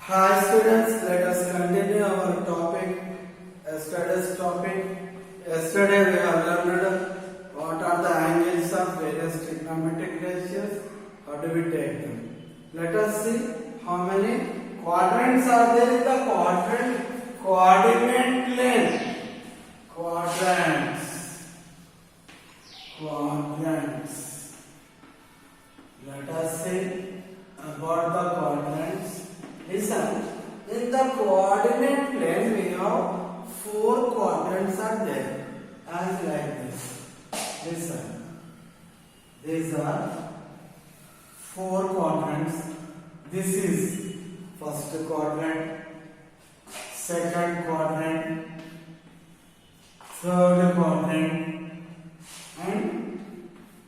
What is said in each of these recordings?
Hi students, let us continue our topic, yesterday's topic. Yesterday we have learned what are the angles of various trigonometric ratios, how do we take them. Let us see how many quadrants are there in the coordinate plane. Quadrants. Let us see about the quadrants. Listen, in the coordinate plane we have 4 quadrants are there as like this. Listen, these are 4 quadrants. This is first quadrant, second quadrant, third quadrant and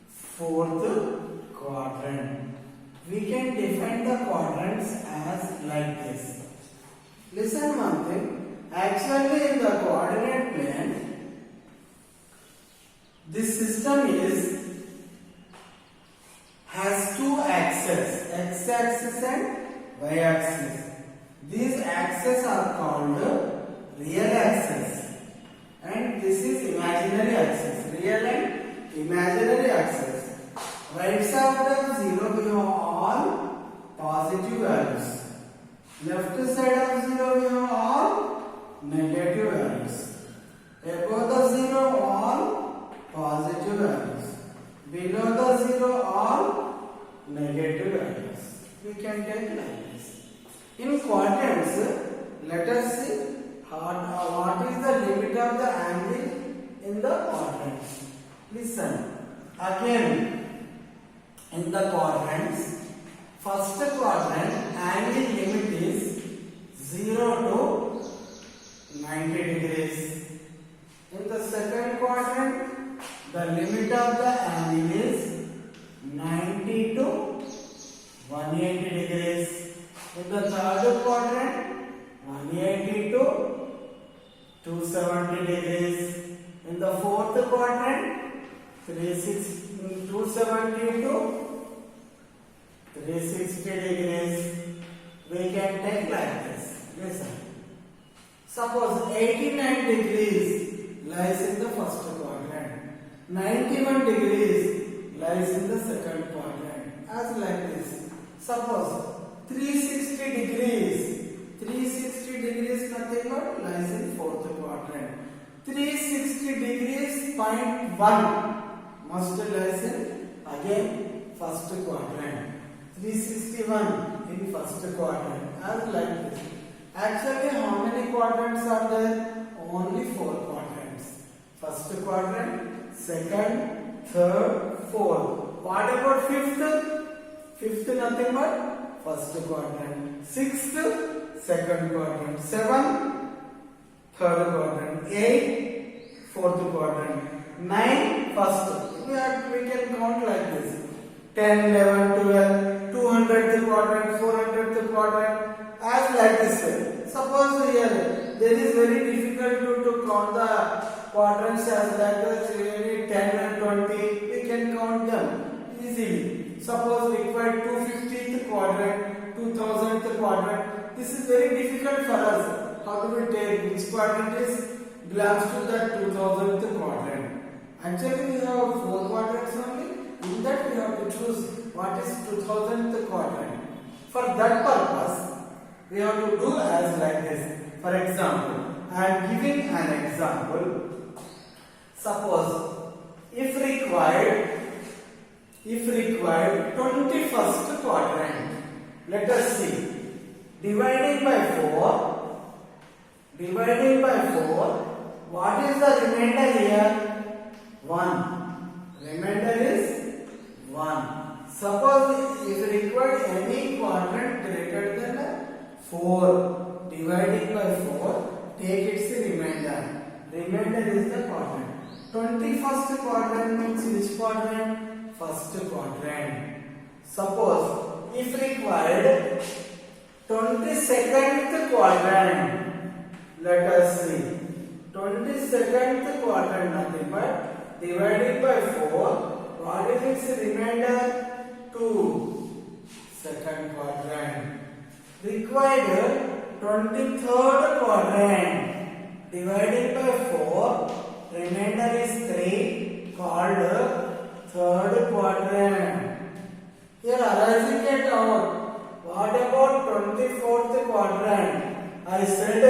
fourth quadrant. We can define the quadrants as like this. Listen one thing. Actually in the coordinate plane, this system has 2 axes, x-axis and y-axis. These axes are called real axis and this is imaginary axis. Real and imaginary axis. Right side of 0 we have all positive values. Left side of 0 we have all negative values. Above the 0 all positive values. Below the 0 all negative values. We can take like this. In quadrants, let us see what is the limit of the angle in the quadrants. Listen, again. In the quadrants, first quadrant angle limit is 0 to 90 degrees. In the second quadrant, the limit of the angle is 90 to 180 degrees. In the third quadrant, 180 to 270 degrees. In the fourth quadrant, 270 to 360 degrees. We can take like this. Listen. Suppose 89 degrees lies in the first quadrant. 91 degrees lies in the second quadrant. As like this. Suppose 360 degrees. 360 degrees nothing but lies in fourth quadrant. 360 degrees point 1 must lies in again first quadrant. 361 in first quadrant as like this. Actually how many quadrants are there? Only 4 quadrants. First quadrant, second, third, fourth. What about fifth? Fifth nothing but first quadrant. Sixth, second quadrant. Seventh, third quadrant. 8, fourth quadrant. 9, first. We can count like this. 10, 11, 12, 200th quadrant, 400th quadrant, as like this way. Suppose here, there is very difficult to count the quadrants as like this, really 10 and 20, we can count them easily. Suppose required 250th quadrant, 2000th quadrant, this is very difficult for us. How do we take which quadrant belongs to that 2000th quadrant? Actually we have 4 quadrants only. In that we have to choose what is 2000th quadrant. For that purpose, we have to do as like this. For example, I am giving an example. Suppose if required 21st quadrant. Let us see. Dividing by 4. What is the remainder here? 1. Remainder is 1. Suppose if required any quadrant greater than 4, dividing by 4, take its remainder. Remainder is the quadrant. 21st quadrant means which quadrant? First quadrant. Suppose if required 22nd quadrant. Let us see. 22nd quadrant nothing but dividing by 4. What is its remainder? 2. Second quadrant. required 23rd quadrant. Divided by 4, remainder is 3, called third quadrant. Here arising at out. What about 24th quadrant? I said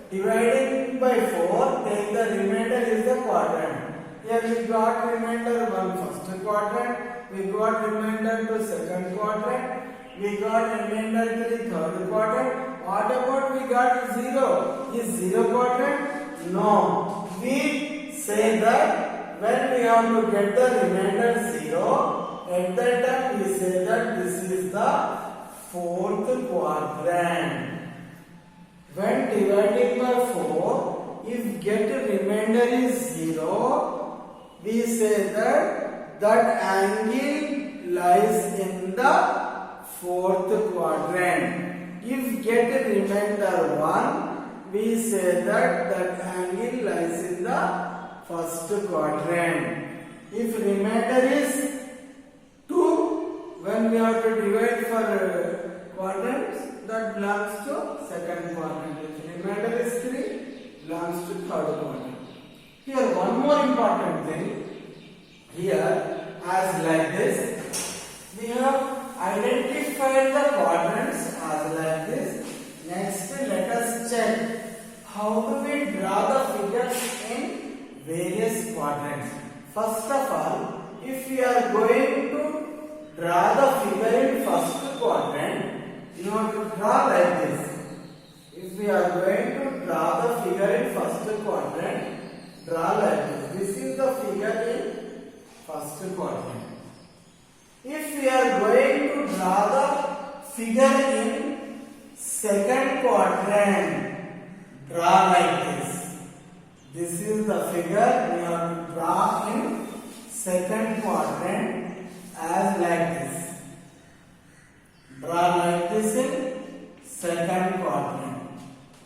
dividing by 4, take the remainder is the quadrant. Here we got remainder 1 first quadrant, we got remainder to second quadrant, we got remainder to the third quadrant. What about we got 0? Is 0 quadrant? No. We say that when we have to get the remainder 0, at that time we say that this is the fourth quadrant. When dividing by 4, if get remainder is 0, we say that angle lies in the fourth quadrant. If get remainder 1, we say that angle lies in the first quadrant. If remainder is 2, when we have to divide for quadrants, that belongs to second quadrant. If remainder is 3, belongs to third quadrant. Here one more important thing. Here as like this, we have identified the quadrants as like this. Next let us check how do we draw the figures in various quadrants. First of all, if we are going to draw the figure in first quadrant, you have to draw like this. If we are going to draw the figure in first quadrant, draw like this. This is the figure in first quadrant. If we are going to draw the figure in second quadrant, draw like this. This is the figure we have to draw in second quadrant as like this. Draw like this in second quadrant.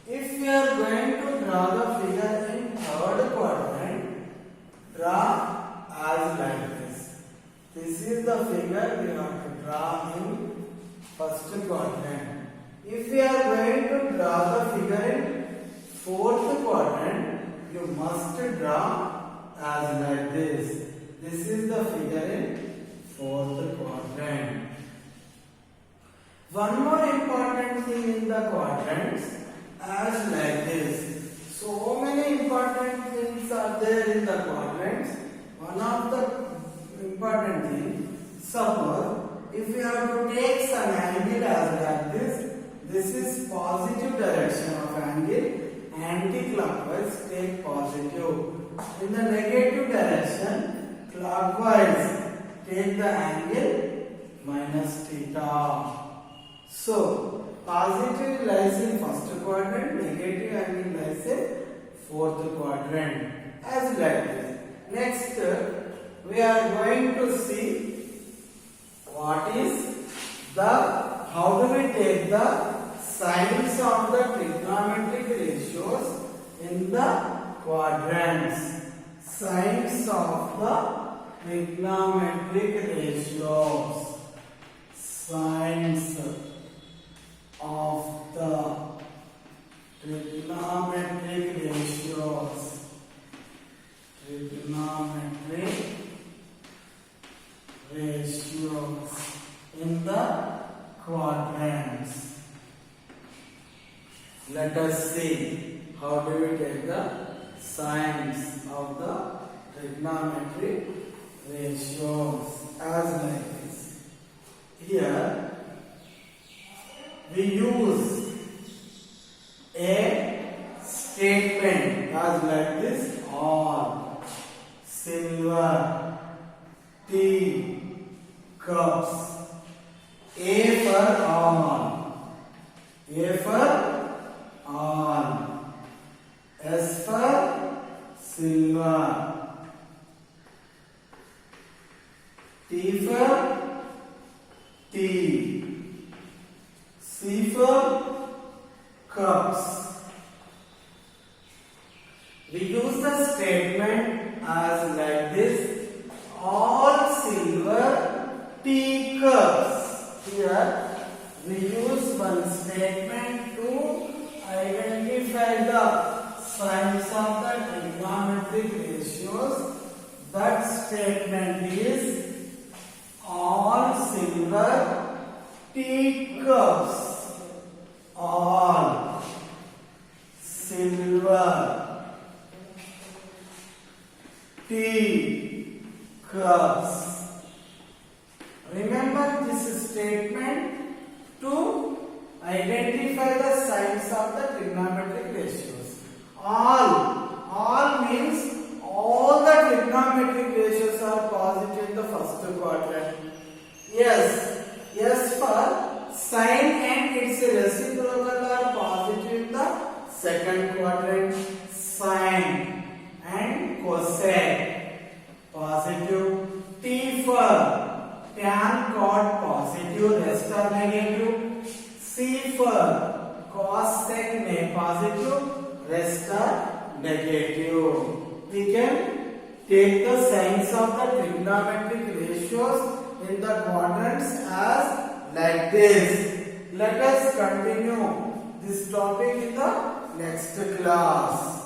If we are going to draw the figure in third quadrant, draw as like this. This is the figure we have to draw in first quadrant. If we are going to draw the figure in fourth quadrant, you must draw as like this. This is the figure in fourth quadrant. One more important thing in the quadrants as like this. So many important things are there in the quadrants. One of the important thing, suppose if we have to take some angle as like this is positive direction of angle, anti-clockwise take positive. In the negative direction, clockwise take the angle minus theta. So, positive lies in first quadrant, negative angle lies in fourth quadrant as like this. Next, we are going to see what is how do we take the signs of the trigonometric ratios in the quadrants. Signs of the trigonometric ratios. Signs of the trigonometric ratios. Trigonometric ratios in the quadrants. Let us see how do we get the signs of the trigonometric ratios as like this. Here we use a statement as like this: all, silver, tea, cups. A for all. A for all. S for silver. T for tea. C for cups. We use the statement as like this: all silver teacups. Here we use one teacups, all, silver, tea cups. Remember this statement to identify the signs of the trigonometric ratios. All means all the trigonometric ratios are positive in the first quadrant. Yes for sine and its reciprocal are positive in the second quadrant. Sine and cosine positive. T for tan, cot positive, rest are negative. C for cos, sec positive, rest are negative. We can take the signs of the trigonometric ratios in the quadrants as like this. Let us continue this topic in the next class.